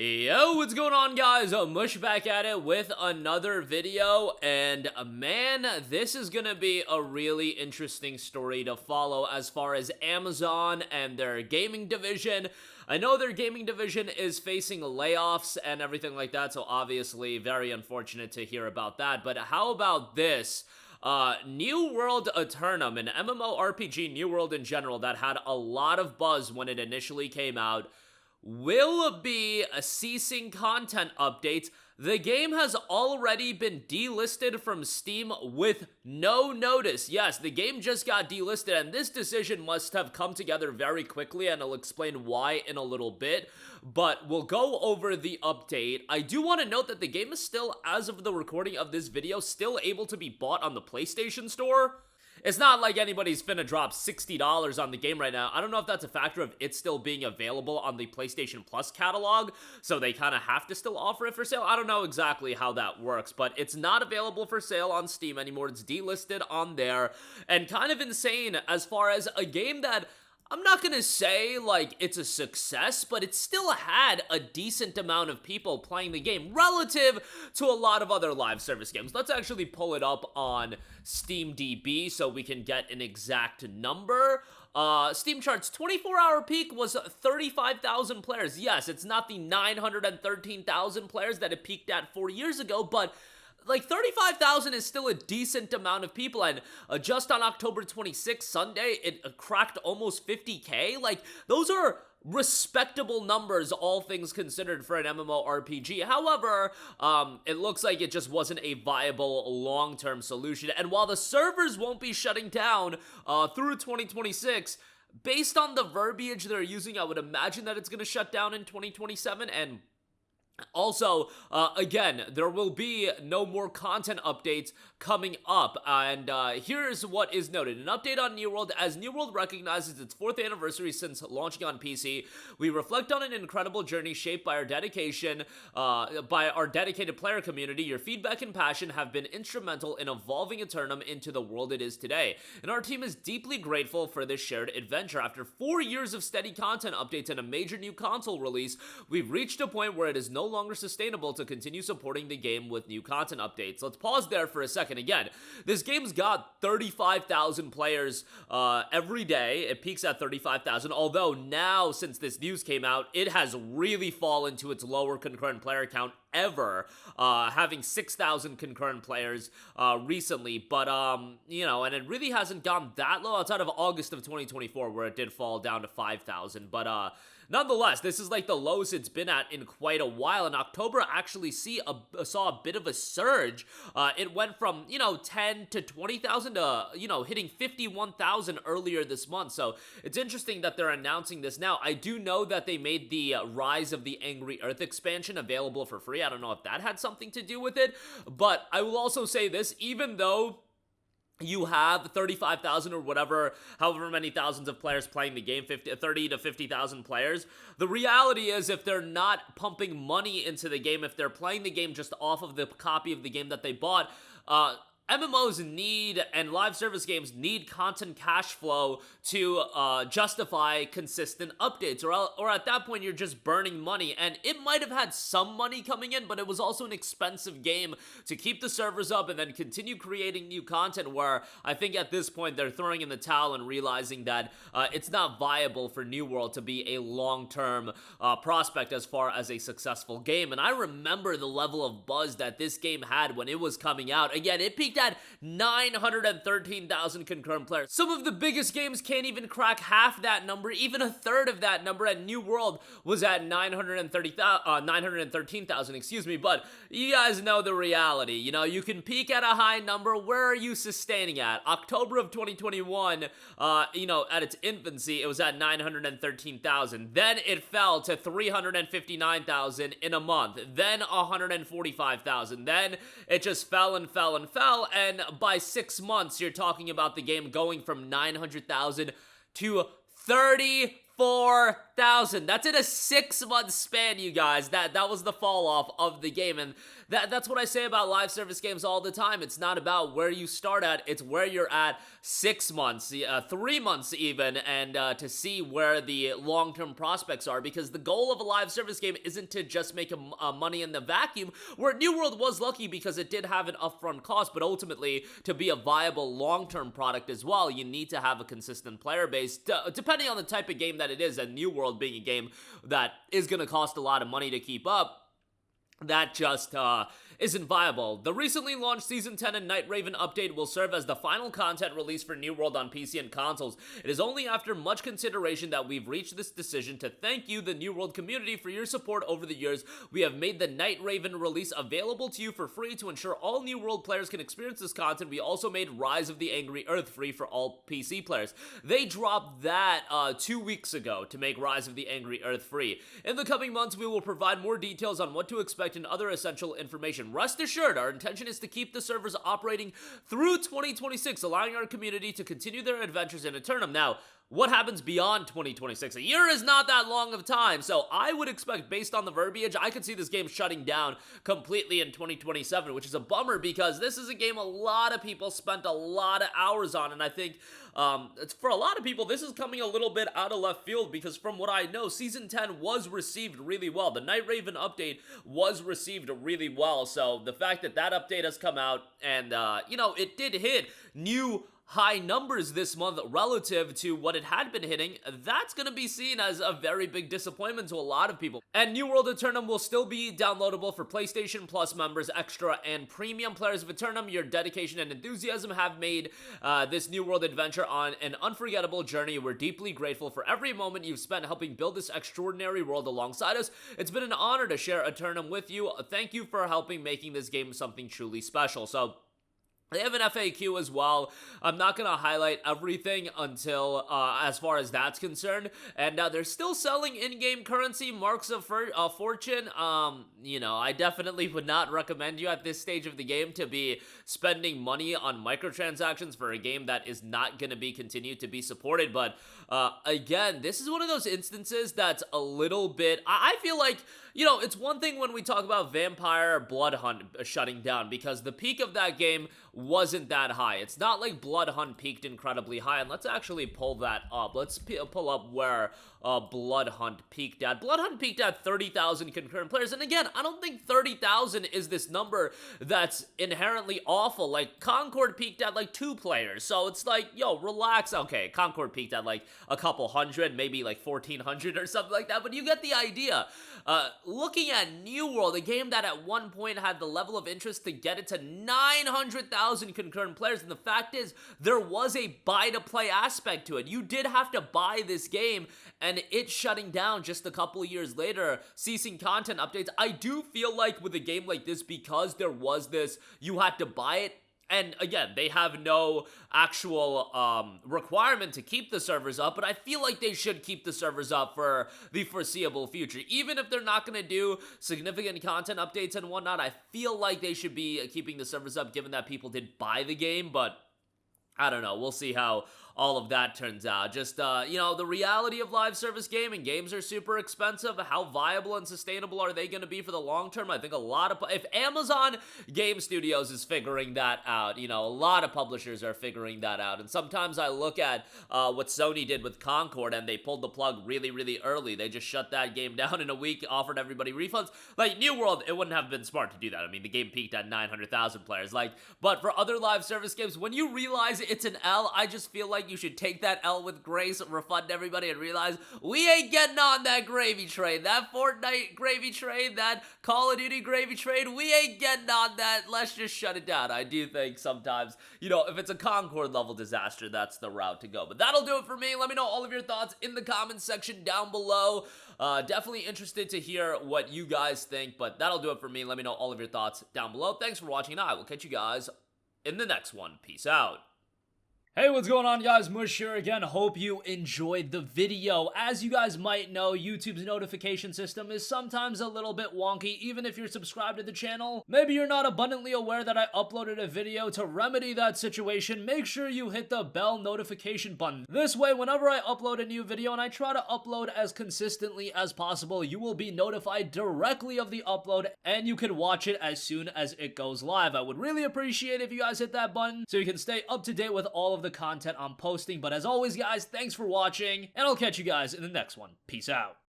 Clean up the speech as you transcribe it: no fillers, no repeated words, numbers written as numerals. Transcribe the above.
Yo, what's going on, guys? Mush back at it with another video, and man, this is gonna be a really interesting story to follow as far as Amazon and their gaming division. I know their gaming division is facing layoffs and everything like that, so obviously very unfortunate to hear about that, but how about this? New World Eternum, an MMORPG New World in general that had a lot of buzz when it initially came out, will be ceasing content updates. The game has already been delisted from Steam with no notice. Yes, the game just got delisted, and this decision must have come together very quickly, and I'll explain why in a little bit, but we'll go over the update. I do want to note that the game is still, as of the recording of this video, still able to be bought on the PlayStation Store. It's not like anybody's finna drop $60 on the game right now. I don't know if that's a factor of it still being available on the PlayStation Plus catalog, so they kind of have to still offer it for sale. I don't know exactly how that works, but it's not available for sale on Steam anymore. It's delisted on there, and kind of insane as far as a game that I'm not gonna say, like, it's a success, but it still had a decent amount of people playing the game relative to a lot of other live service games. Let's actually pull it up on SteamDB so we can get an exact number. Steam charts 24-hour peak was 35,000 players. Yes, it's not the 913,000 players that it peaked at 4 years ago, but like 35,000 is still a decent amount of people, and just on October 26th, Sunday, it cracked almost 50K. Like, those are respectable numbers, all things considered, for an MMORPG. However, it looks like it just wasn't a viable long-term solution, and while the servers won't be shutting down through 2026, based on the verbiage they're using, I would imagine that it's going to shut down in 2027, and also, again, there will be no more content updates coming up, and here's what is noted. An update on New World. As New World recognizes its 4th anniversary since launching on PC, we reflect on an incredible journey shaped by our dedicated player community. Your feedback and passion have been instrumental in evolving Eternum into the world it is today, and our team is deeply grateful for this shared adventure. After 4 years of steady content updates and a major new console release, we've reached a point where it is no longer sustainable to continue supporting the game with new content updates. Let's pause there for a second. Again, this game's got 35,000 players every day. It peaks at 35,000, although now, since this news came out, it has really fallen to its lower concurrent player count ever, having 6,000 concurrent players recently, but you know, and it really hasn't gone that low outside of August of 2024, where it did fall down to 5,000, but nonetheless, this is like the lowest it's been at in quite a while, and October actually saw a bit of a surge. It went from, 10 to 20,000 to, hitting 51,000 earlier this month, so it's interesting that they're announcing this now. I do know that they made the Rise of the Angry Earth expansion available for free. I don't know if that had something to do with it, but I will also say this, even though you have 35,000 or whatever, however many thousands of players playing the game, 30 to 50,000 players, the reality is if they're not pumping money into the game, if they're playing the game just off of the copy of the game that they bought, MMOs need, and live service games need, content cash flow to justify consistent updates, or at that point you're just burning money, and it might have had some money coming in, but it was also an expensive game to keep the servers up and then continue creating new content, where I think at this point they're throwing in the towel and realizing that it's not viable for New World to be a long-term prospect as far as a successful game. And I remember the level of buzz that this game had when it was coming out. Again, it peaked at 913,000 concurrent players. Some of the biggest games can't even crack half that number, even a third of that number, and New World was at 913,000, excuse me, but you guys know the reality. You can peak at a high number. Where are you sustaining at? October of 2021, at its infancy, it was at 913,000. Then it fell to 359,000 in a month. Then 145,000. Then it just fell and fell and fell, and by 6 months, you're talking about the game going from 900,000 to 34,000. 4,000. That's in a 6-month span, you guys. That was the fall off of the game, and that's what I say about live service games all the time. It's not about where you start at, it's where you're at 6 months, 3 months even, and to see where the long-term prospects are, because the goal of a live service game isn't to just make money in the vacuum, where New World was lucky because it did have an upfront cost, but ultimately, to be a viable long-term product as well, you need to have a consistent player base, depending on the type of game that it is, and New World being a game that is going to cost a lot of money to keep up, that just isn't viable. The recently launched Season 10 and Night Raven update will serve as the final content release for New World on PC and consoles. It is only after much consideration that we've reached this decision. To thank you, the New World community, for your support over the years. We have made the Night Raven release available to you for free to ensure all New World players can experience this content. We also made Rise of the Angry Earth free for all PC players. They dropped that 2 weeks ago to make Rise of the Angry Earth free. In the coming months, we will provide more details on what to expect and other essential information. Rest assured, our intention is to keep the servers operating through 2026, allowing our community to continue their adventures in Eternum. Now, what happens beyond 2026? A year is not that long of time, so I would expect, based on the verbiage, I could see this game shutting down completely in 2027, which is a bummer because this is a game a lot of people spent a lot of hours on, and I think for a lot of people, this is coming a little bit out of left field because from what I know, Season 10 was received really well. The Night Raven update was received really well, so the fact that that update has come out and, it did hit new high numbers this month relative to what it had been hitting, that's going to be seen as a very big disappointment to a lot of people. And New World Eternum will still be downloadable for PlayStation Plus members, Extra, and Premium players of Eternum. Your dedication and enthusiasm have made this New World adventure on an unforgettable journey. We're deeply grateful for every moment you've spent helping build this extraordinary world alongside us. It's been an honor to share Eternum with you. Thank you for helping making this game something truly special. So, they have an FAQ as well. I'm not going to highlight everything until, as far as that's concerned. And they're still selling in-game currency, marks of fortune. I definitely would not recommend you at this stage of the game to be spending money on microtransactions for a game that is not going to be continued to be supported. But, again, this is one of those instances that's a little bit, I feel like, it's one thing when we talk about Vampire Blood Hunt shutting down because the peak of that game wasn't that high. It's not like Blood Hunt peaked incredibly high, and let's actually pull that up. Let's pull up where Blood Hunt peaked at. Blood Hunt peaked at 30,000 concurrent players, and again, I don't think 30,000 is this number that's inherently awful. Like, Concord peaked at like 2 players, so it's like, relax. Okay, Concord peaked at like a couple hundred, maybe like 1,400 or something like that, but you get the idea. Looking at New World, a game that at one point had the level of interest to get it to 900,000 concurrent players, and the fact is, there was a buy-to-play aspect to it. You did have to buy this game, and it shutting down just a couple of years later, ceasing content updates. I do feel like with a game like this, because there was this, you had to buy it, and again, they have no actual requirement to keep the servers up, but I feel like they should keep the servers up for the foreseeable future. Even if they're not going to do significant content updates and whatnot, I feel like they should be keeping the servers up given that people did buy the game, but I don't know. We'll see how all of that turns out. Just, the reality of live service gaming. Games are super expensive. How viable and sustainable are they going to be for the long term? I think a lot of, if Amazon Game Studios is figuring that out, a lot of publishers are figuring that out. And sometimes I look at what Sony did with Concord, and they pulled the plug really, really early. They just shut that game down in a week, offered everybody refunds. Like, New World, it wouldn't have been smart to do that. I mean, the game peaked at 900,000 players. But for other live service games, when you realize it's an L, I just feel like you should take that L with grace, refund everybody, and realize we ain't getting on that gravy train. That Fortnite gravy train, that Call of Duty gravy train, we ain't getting on that. Let's just shut it down. I do think sometimes, if it's a Concord level disaster, that's the route to go. But that'll do it for me. Let me know all of your thoughts in the comments section down below. Definitely interested to hear what you guys think, but that'll do it for me. Let me know all of your thoughts down below. Thanks for watching, and I will catch you guys in the next one. Peace out. Hey, what's going on, guys? Mush here again. Hope you enjoyed the video. As you guys might know, YouTube's notification system is sometimes a little bit wonky, even if you're subscribed to the channel. Maybe you're not abundantly aware that I uploaded a video. To remedy that situation, make sure you hit the bell notification button. This way, whenever I upload a new video, and I try to upload as consistently as possible, you will be notified directly of the upload, and you can watch it as soon as it goes live. I would really appreciate if you guys hit that button so you can stay up to date with all of the content I'm posting. But as always, guys, thanks for watching, and I'll catch you guys in the next one. Peace out.